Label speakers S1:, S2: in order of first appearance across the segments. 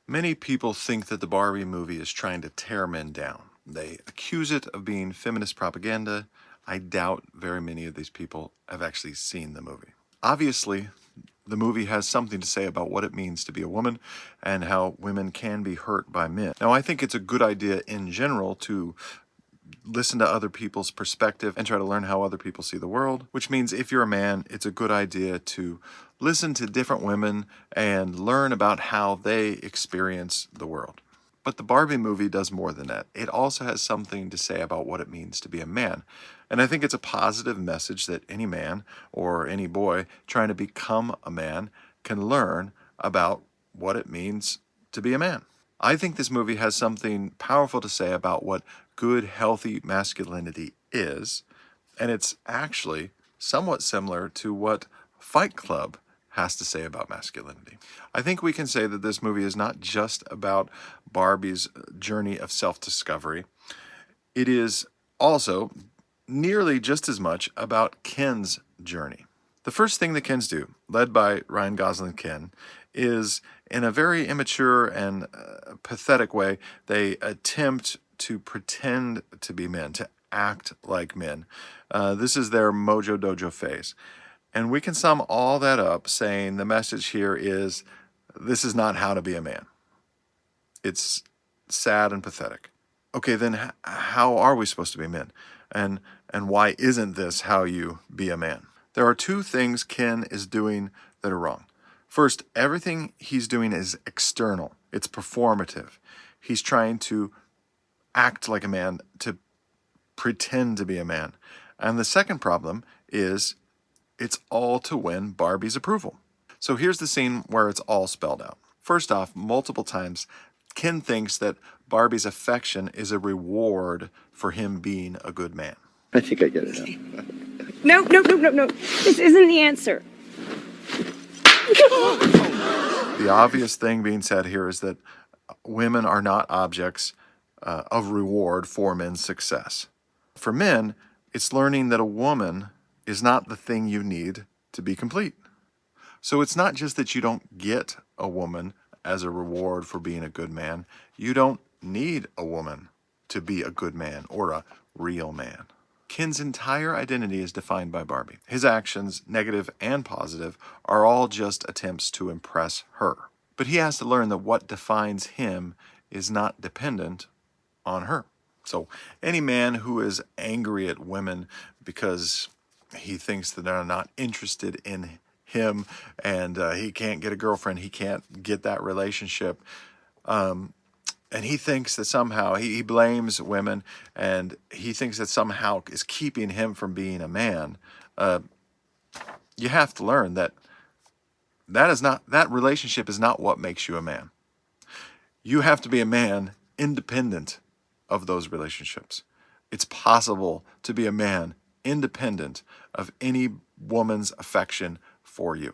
S1: Many people think that the Barbie movie is trying to tear men down. They accuse it of being feminist propaganda. I doubt very many of these people have actually seen the movie. Obviously, the movie has something to say about what it means to be a woman and how women can be hurt by men. Now, I think it's a good idea in general to listen to other people's perspective and try to learn how other people see the world, which means if you're a man, it's a good idea to listen to different women and learn about how they experience the world. But the Barbie movie does more than that. It also has something to say about what it means to be a man. And I think it's a positive message that any man or any boy trying to become a man can learn about what it means to be a man. I think this movie has something powerful to say about what good, healthy masculinity is, and it's actually somewhat similar to what Fight Club has to say about masculinity. I think we can say that this movie is not just about Barbie's journey of self-discovery. It is also nearly just as much about Ken's journey. The first thing the Kens do, led by Ryan Gosling Ken, is in a very immature and pathetic way, they attempt to pretend to be men, to act like men. This is their Mojo Dojo phase. And we can sum all that up saying the message here is this is not how to be a man. It's sad and pathetic. Okay, then how are we supposed to be men? And why isn't this how you be a man? There are two things Ken is doing that are wrong. First, everything he's doing is external. It's performative. He's trying to act like a man, to pretend to be a man. And the second problem is it's all to win Barbie's approval. So here's the scene where it's all spelled out. First off, multiple times, Ken thinks that Barbie's affection is a reward for him being a good man.
S2: I think I get it now.
S3: No. This isn't the answer.
S1: The obvious thing being said here is that women are not objects of reward for men's success. For men, it's learning that a woman is not the thing you need to be complete. So it's not just that you don't get a woman as a reward for being a good man. You don't need a woman to be a good man or a real man. Ken's entire identity is defined by Barbie. His actions, negative and positive, are all just attempts to impress her. But he has to learn that what defines him is not dependent on her. So any man who is angry at women because he thinks that they're not interested in him and he can't get a girlfriend, he can't get that relationship, and he thinks that somehow he blames women and he thinks that somehow is keeping him from being a man. You have to learn that that relationship is not what makes you a man. You have to be a man independent of those relationships. It's possible to be a man independent of any woman's affection for you.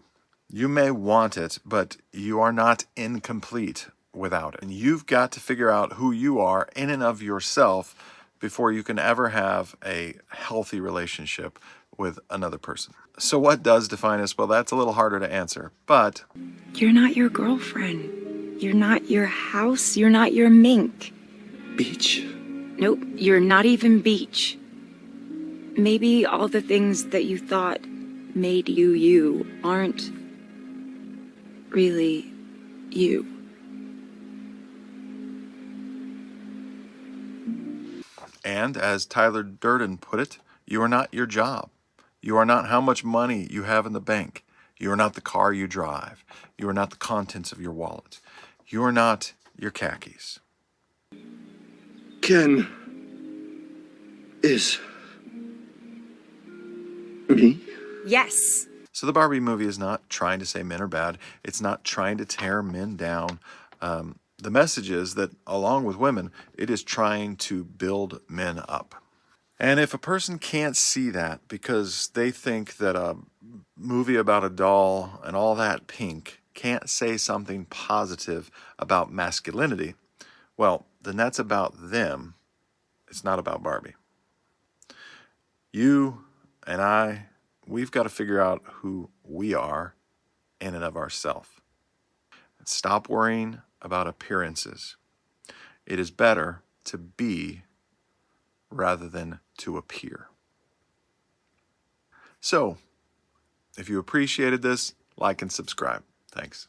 S1: You may want it, but you are not incomplete without it. And you've got to figure out who you are in and of yourself before you can ever have a healthy relationship with another person. So what does define us? Well, that's a little harder to answer, but
S3: You're not your girlfriend. You're not your house. You're not your mink.
S2: Beach.
S3: Nope, you're not even Beach. Maybe all the things that you thought made you you aren't really you.
S1: And as Tyler Durden put it, you are not your job. You are not how much money you have in the bank. You are not the car you drive. You are not the contents of your wallet. You are not your khakis.
S2: Ken is me?
S3: Yes.
S1: So the Barbie movie is not trying to say men are bad. It's not trying to tear men down. The message is that, along with women, it is trying to build men up. And if a person can't see that because they think that a movie about a doll and all that pink can't say something positive about masculinity, well, then that's about them. It's not about Barbie. You and I, we've got to figure out who we are in and of ourselves. Stop worrying about appearances. It is better to be rather than to appear. So, if you appreciated this, like and subscribe. Thanks.